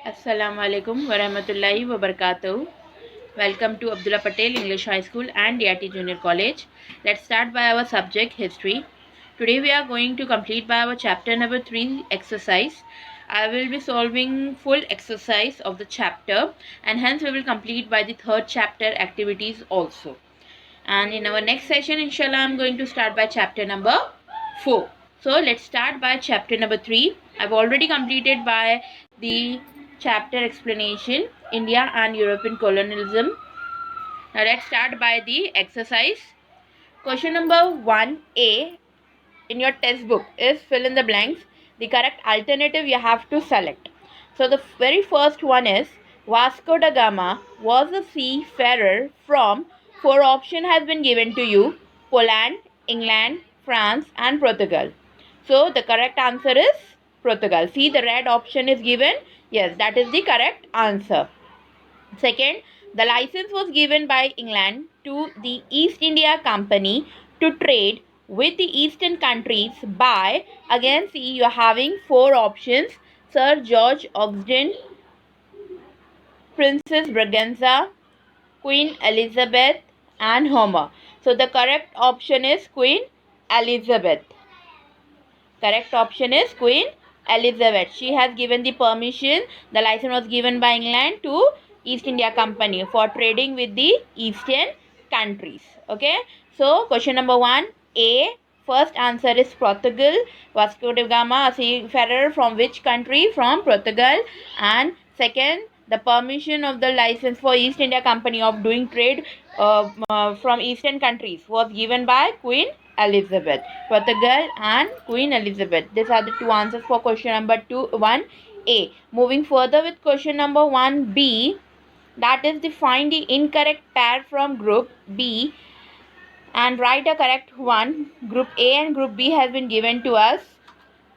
Assalamu alaikum warahmatullahi wabarakatuh. Welcome to Abdullah Patel English High School and DIT Junior College. Let's start by our subject history. Today we are going to complete by our chapter number 3 exercise. I will be solving full exercise of the chapter and hence we will complete by the third chapter activities also. And in our next session, inshallah, I'm going to start by chapter number 4. So let's start by chapter number 3. I've already completed by the chapter explanation, India and European colonialism. Now let's start by the exercise. Question number 1A in your textbook is fill in the blanks. The correct alternative you have to select. So the very first one is Vasco da Gama was a seafarer from, four option has been given to you: Poland, England, France and Portugal. So the correct answer is Portugal. See, the red option is given. Yes, that is the correct answer. Second, the license was given by England to the East India Company to trade with the eastern countries by, again see, you are having four options: Sir George Ogden, Princess Braganza, Queen Elizabeth and Homer. So the correct option is Queen Elizabeth. Correct option is Queen Elizabeth. She has given the permission. The license was given by England to East India Company for trading with the eastern countries. Okay. So question number 1A. First answer is Portugal. Vasco da Gama, a seafarer from which country? From Portugal. And second, the permission of the license for East India Company of doing trade from eastern countries was given by Queen Elizabeth. Portugal and Queen Elizabeth. These are the two answers for question number 1A. Moving further with question number 1B, that is the find the incorrect pair from group B and write a correct one. Group A and group B has been given to us.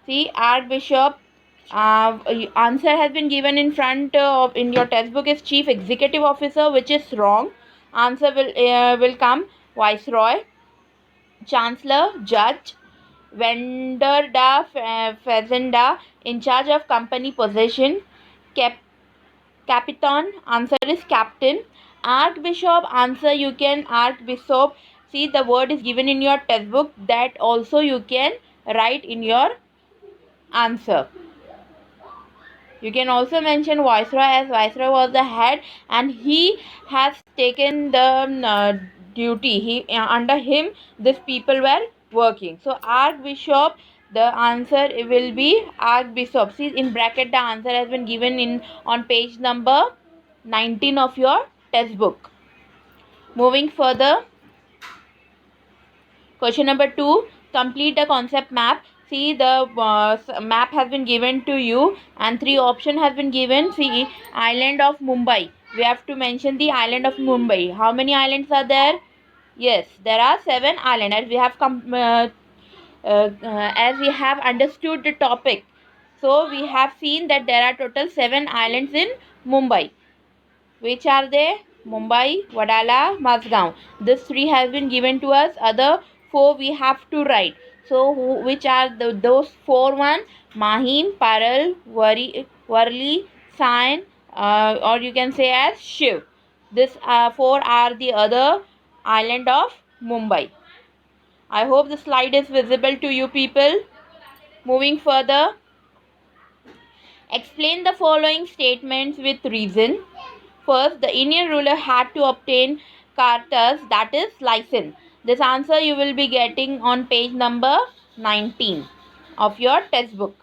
See, Archbishop, answer has been given in front of in your textbook is Chief Executive Officer, which is wrong. Answer will come Viceroy, Chancellor, Judge, Vendor da Fazenda, in charge of company possession, Capitan, answer is Captain, Archbishop, answer you can Archbishop. See, the word is given in your textbook, that also you can write in your answer. You can also mention Viceroy, as Viceroy was the head and he has taken the duty. Under him these people were working. So Archbishop, the answer will be Archbishop. See, in bracket the answer has been given in on page number 19 of your textbook. Moving further, question number 2, complete the concept map. See, the map has been given to you and three option has been given. See, island of Mumbai. We have to mention the island of Mumbai. How many islands are there? Yes, there are 7 islands. As we have as we have understood the topic. So we have seen that there are total 7 islands in Mumbai. Which are they? Mumbai, Wadala, Mazgaon. This 3 has been given to us. Other 4 we have to write. So which are those 4 one? Mahim, Paral, Worli, Sain, or you can say as Shiv. This 4 are the other island of Mumbai. I hope the slide is visible to you people. Moving further, explain the following statements with reason. First, the Indian ruler had to obtain cartas, that is license. This answer you will be getting on page number 19 of your textbook.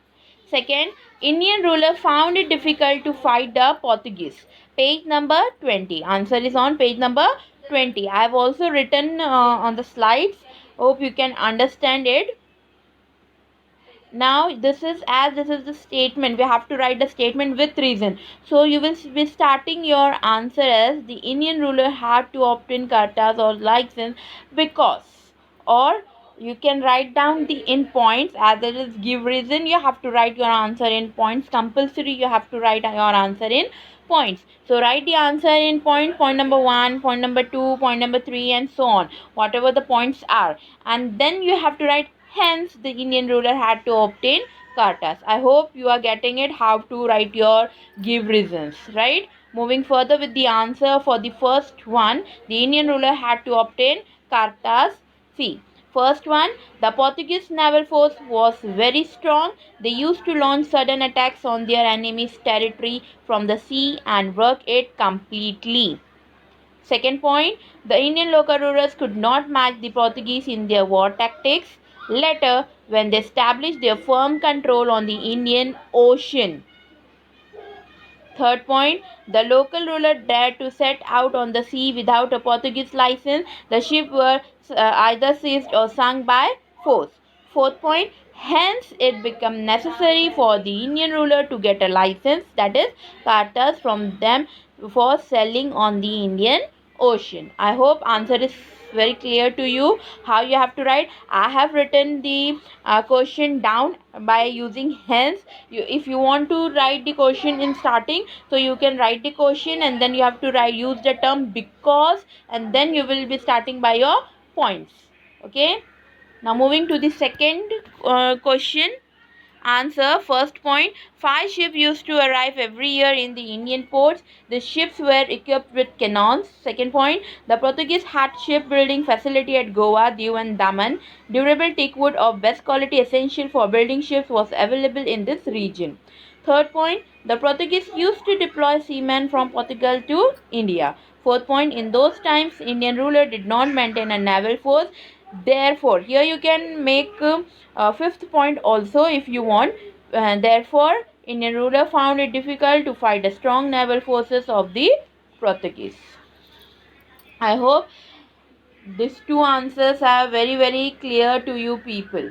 Second, Indian ruler found it difficult to fight the Portuguese. Page number 20. Answer is on page number 20. I have also written on the slides. Hope you can understand it. Now this is the statement, we have to write the statement with reason. So you will be starting your answer as the Indian ruler had to obtain cartas or license because, or you can write down the in points, as it is give reason, you have to write your answer in points. Compulsory you have to write your answer in points. So write the answer in point number 1, point number 2, point number 3 and so on, whatever the points are, and then you have to write hence the Indian ruler had to obtain cartas. I hope you are getting it, how to write your give reasons, right? Moving further with the answer for the first one, the Indian ruler had to obtain cartas. See, first one, the Portuguese naval force was very strong. They used to launch sudden attacks on their enemy's territory from the sea and work it completely. Second point, the Indian local rulers could not match the Portuguese in their war tactics. Later, when they established their firm control on the Indian Ocean. Third point, the local ruler dared to set out on the sea without a Portuguese license. The ships were either seized or sunk by force. Fourth point, hence it became necessary for the Indian ruler to get a license, that is, cartas from them for sailing on the Indian Ocean. I hope answer is very clear to you how you have to write. I have written the question down by using hence. If you want to write the question in starting, so you can write the question and then you have to use the term because, and then you will be starting by your points. Okay, now moving to the second question. Answer. First point, 5 ships used to arrive every year in the Indian ports. The ships were equipped with cannons. Second point, the Portuguese had shipbuilding facility at Goa, Diu and Daman. Durable teak wood of best quality essential for building ships was available in this region. Third point, the Portuguese used to deploy seamen from Portugal to India. Fourth point, in those times, Indian ruler did not maintain a naval force. Therefore, here you can make fifth point also if you want. Therefore, Indian ruler found it difficult to fight the strong naval forces of the Portuguese. I hope these two answers are very clear to you people.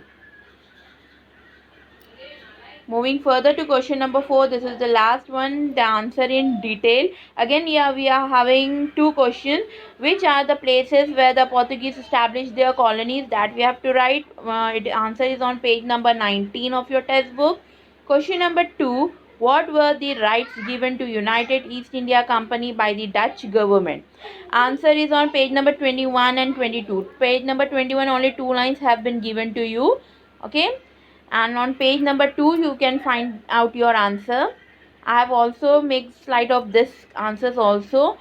Moving further to question number 4, this is the last one, the answer in detail. Again, yeah, we are having two questions. Which are the places where the Portuguese established their colonies? That we have to write. Answer is on page number 19 of your textbook. Question number 2, what were the rights given to United East India Company by the Dutch government? Answer is on page number 21 and 22. Page number 21, only 2 lines have been given to you. Okay, and on page number 2 you can find out your answer. I have also made slide of this answers also.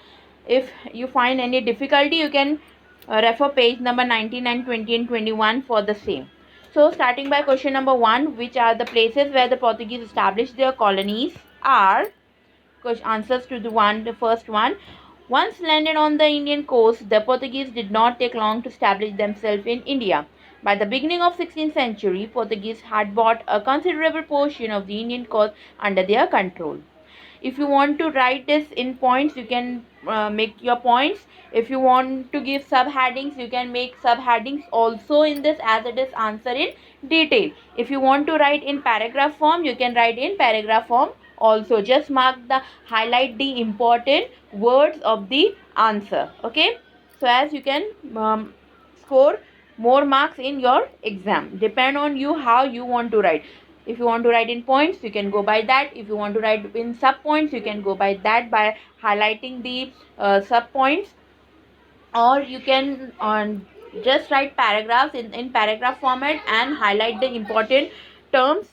If you find any difficulty, you can refer page number 19 and 20 and 21 for the same. So starting by question number 1, which are the places where the Portuguese established their colonies are answers to the first one. Once landed on the Indian coast, the Portuguese did not take long to establish themselves in India. By the beginning of 16th century, Portuguese had bought a considerable portion of the Indian coast under their control. If you want to write this in points, you can make your points. If you want to give subheadings, you can make subheadings also in this, as it is answer in detail. If you want to write in paragraph form, you can write in paragraph form also. Just highlight the important words of the answer. Okay, so as you can score more marks in your exam. Depend on you how you want to write. If you want to write in points, you can go by that. If you want to write in sub points, you can go by that, by highlighting the sub points. Or you can just write paragraphs in paragraph format and highlight the important terms,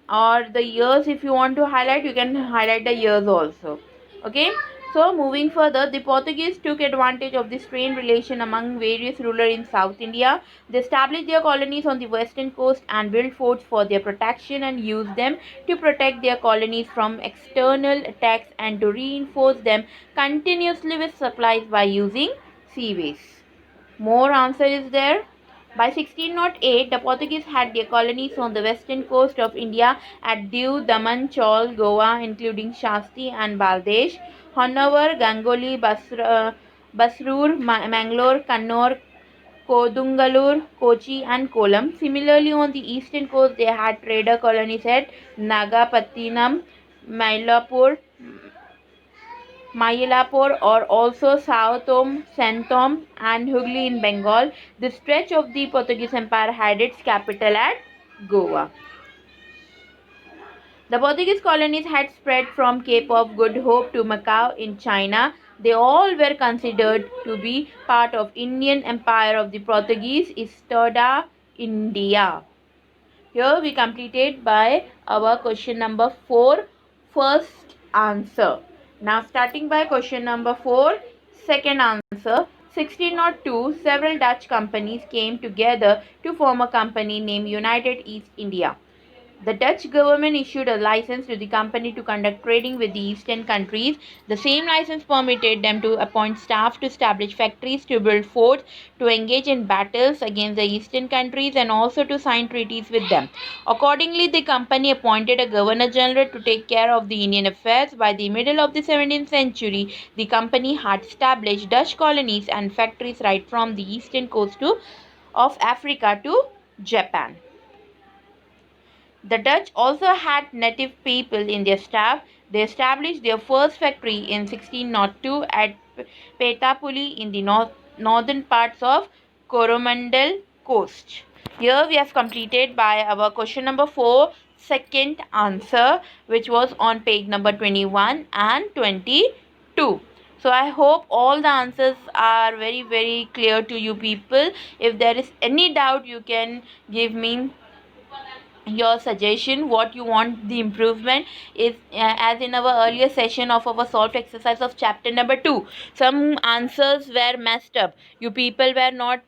or the years. If you want to highlight, you can highlight the years also. Okay, so moving further, the Portuguese took advantage of the strained relation among various rulers in South India. They established their colonies on the western coast and built forts for their protection and used them to protect their colonies from external attacks and to reinforce them continuously with supplies by using seaways. More answer is there. By 1608, the Portuguese had their colonies on the western coast of India at Diu, Daman, Chaul, Goa, including Shasti and Baldesh, Honavar, Gangoli, Basrur, Mangalore, Kannur, Kodungalur, Kochi and Kollam. Similarly, on the eastern coast, they had trader colonies at Nagapattinam, Mylapore, or also Sao Tome, Centum and Hooghly in Bengal. This stretch of the Portuguese Empire had its capital at Goa. The Portuguese colonies had spread from Cape of Good Hope to Macau in China. They all were considered to be part of Indian Empire of the Portuguese East India. Here we completed by our question number 4, first answer. Now starting by question number 4, second answer. 1602, several Dutch companies came together to form a company named United East India. The Dutch government issued a license to the company to conduct trading with the eastern countries. The same license permitted them to appoint staff to establish factories, to build forts, to engage in battles against the eastern countries, and also to sign treaties with them. Accordingly, the company appointed a governor general to take care of the Indian affairs. By the middle of the 17th century, the company had established Dutch colonies and factories right from the eastern coast of Africa to Japan. The Dutch also had native people in their staff. They established their first factory in 1602 at Petapuli in the northern parts of Coromandel coast. Here we have completed by our question number 4, second answer, which was on page number 21 and 22. So I hope all the answers are very clear to you people. If there is any doubt, you can give me your suggestion what you want the improvement is. As in our earlier session of our solved exercise of chapter number 2, some answers were messed up. You people were not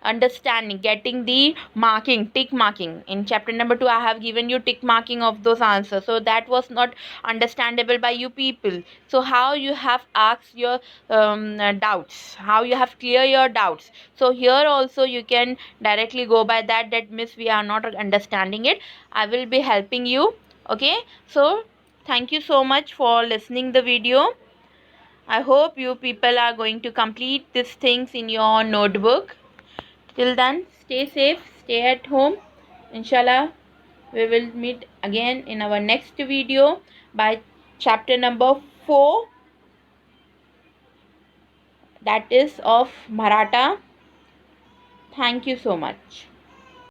understanding, getting the marking, tick marking. In chapter number 2 I have given you tick marking of those answers, so that was not understandable by you people. So how you have asked your doubts, how you have clear your doubts. So here also you can directly go by that miss, we are not understanding it. I will be helping you. Okay, so thank you so much for listening the video. I hope you people are going to complete these things in your notebook. Till then, stay safe, stay at home. Inshallah, we will meet again in our next video by chapter number 4, that is of Maratha. Thank you so much.